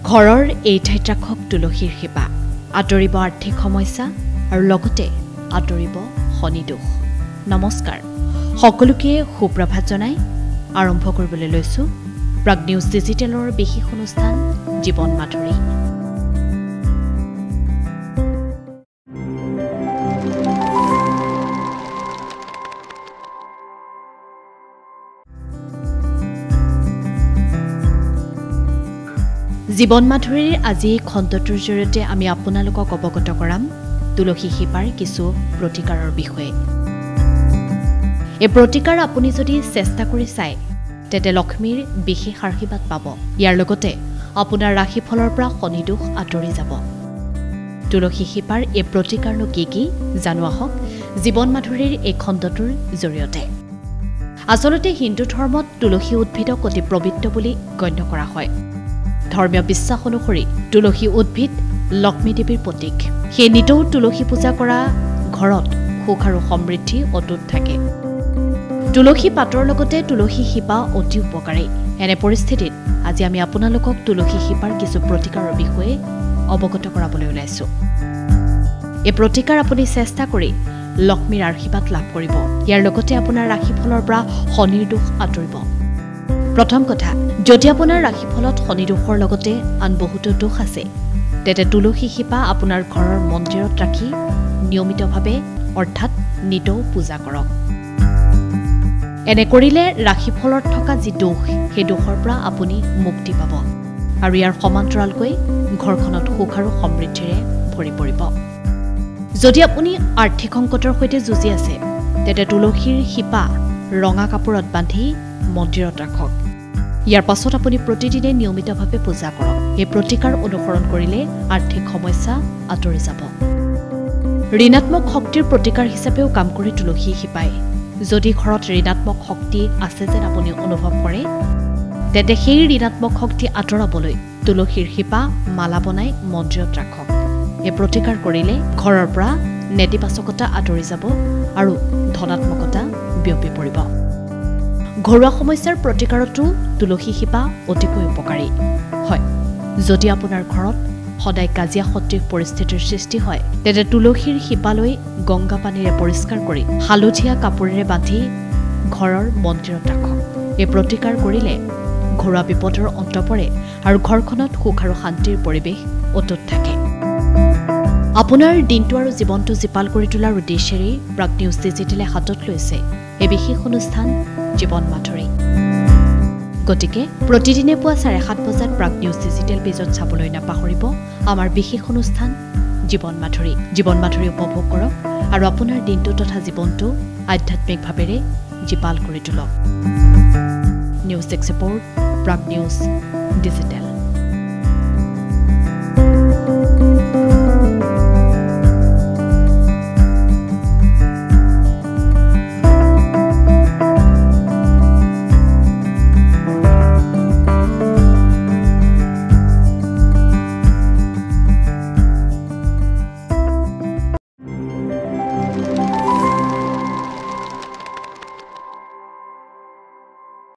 ঘৰৰ এই ঠাইত ৰাখক তুলসীৰ শিপা আঁতৰিব আৰ্থিক সমস্যা আৰু লগতে আঁতৰিব শনি দোষ নমস্কাৰ সকলোকে সুপ্ৰভাত জনাই আৰম্ভ কৰিবলৈ লৈছো প্ৰাগ নিউজ ডিজিটেলৰ বিশেষ অনুষ্ঠান জীৱন মাধুৰী জীৱন মাধুৰীৰ আজি খণ্ডটোৰ জৰিয়তে আমি আপোনালোকক অৱগত কৰাম তুলসী শিপাৰ কিছু প্ৰতিকাৰৰ বিষয়ে এই প্ৰতিকাৰ আপুনি যদি চেষ্টা কৰি চাই তেতে লক্ষ্মীৰ বিশেষ আশীৰ্বাদ পাব ইয়াৰ লগতে আপোনাৰ ৰাশিফলৰ পৰা শনি দোষ আঁতৰি যাব তুলসী শিপাৰ এই প্ৰতিকাৰনো কি জানো আহক জীৱন মাধুৰীৰ এই খণ্ডটোৰ জৰিয়তে আচলতে হিন্দু ধৰ্মত তুলসী উদ্ভিদক অতি পবিত্ৰ বুলি গণ্য কৰা হয় ধৰ্মীয় বিশ্বাস অনুসৰি তুলসী উদ্ভিদ লক্ষ্মী দেৱীৰ প্ৰতীক সেই নিতৌ তুলসী পূজা কৰা ঘৰত সুখ আৰু সমৃদ্ধি অটুট থাকে তুলসী পাতৰ লগতে তুলসী শিপা অতি উপকাৰী এনে পৰিস্থিতিত আজি আমি আপোনালোকক তুলসী শিপাৰ কিছু প্ৰতিকাৰৰ বিষয়ে অৱগত কৰাবলৈ ওলাইছো এই প্ৰতিকাৰ আপুনি চেষ্টা কৰি লক্ষ্মীৰ আশীৰ্বাদ লাভ কৰিব ইয়াৰ লগতে আপোনাৰ ৰাশিফলৰ পৰা শনিৰ দোষ আঁতৰিব প্ৰথম কথা যদি আপোনাৰ ৰাশিফলত শনি দোষৰ লগতে আন বহুতো দোষ আছে তেতে তুলসী শিপা আপোনাৰ ঘৰৰ মন্দিৰত ৰাখি নিয়মিতভাৱে অৰ্থাৎ নিতৌ পূজা কৰক এনে কৰিলে ৰাশিফলত থকা যি দোষ সেই দোষৰ পৰা আপুনি মুক্তি পাব আৰু ইয়াৰ সমান্তৰালকৈ ঘৰখনত সুখ আৰু সমৃদ্ধিৰে ভৰি পৰিব যদি আপুনি আৰ্থিক সংকটৰ সৈতে যুঁজি আছে তেতে তুলসীৰ শিপা ৰঙা কাপোৰত বান্ধি মন্দিৰত ৰাখক ইয়াৰ পাছত আপুনি প্ৰতিদিনে নিয়মিতভাৱে পূজা কৰক এই প্ৰতিকাৰ অনুসৰণ কৰিলে আৰ্থিক সমস্যা আঁতৰি যাব ঋণাত্মক শক্তিৰ প্ৰতিকাৰ হিচাপেও কাম কৰি তুলসী শিপাই যদি ঘৰত ঋণাত্মক শক্তি আছে যেন আপুনি অনুভৱ কৰে তেতে সেই ঋণাত্মক শক্তি আঁতৰাবলৈ তুলসীৰ শিপা মালা বনাই মন্দিৰত ৰাখক এই প্ৰতিকাৰ কৰিলে ঘৰৰ পৰা নেতিবাচকতা আঁতৰি যাব আৰু ধনাত্মকতা বিয়পি পৰিব ঘৰুৱা সমস্যাৰ প্ৰতিকাৰতো তুলসী শিপা অতিকৈ উপকাৰী হয় যদি আপোনাৰ ঘৰত সদায় কাজিয়া সদৃশ পৰিস্থিতিৰ সৃষ্টি হয় তেতে তুলসীৰ শিপালৈ গংগা পানীৰে পৰিষ্কাৰ কৰি হালধীয়া কাপোৰেৰে বান্ধি ঘৰৰ মন্দিৰত ৰাখক এই প্ৰতিকাৰ কৰিলে ঘৰুৱা বিপদৰ অন্ত পৰে আৰু ঘৰখনত সুখ আৰু শান্তিৰ পৰিৱেশ অটুট থাকে আপোনাৰ দিনটো আৰু জীৱনটো জীপাল কৰি তোলাৰ উদ্দেশ্যেৰে প্ৰাগ নিউজ ডিজিটেলে হাতত লৈছে এই বিশেষ অনুষ্ঠান জীৱন মাধুৰী গতিকে প্ৰতিদিনে পুৱা 7:30 বজাত প্ৰাগ নিউজ ডিজিটেল পেজত চাবলৈ নাপাহৰিব আমাৰ বিশেষ অনুষ্ঠান জীৱন মাধুৰী উপভোগ কৰক আৰু আপোনাৰ দিনটো তথা জীৱনটো আধ্যাত্মিকভাৱেৰে জীপাল কৰি তোলক news desk report Prag news digital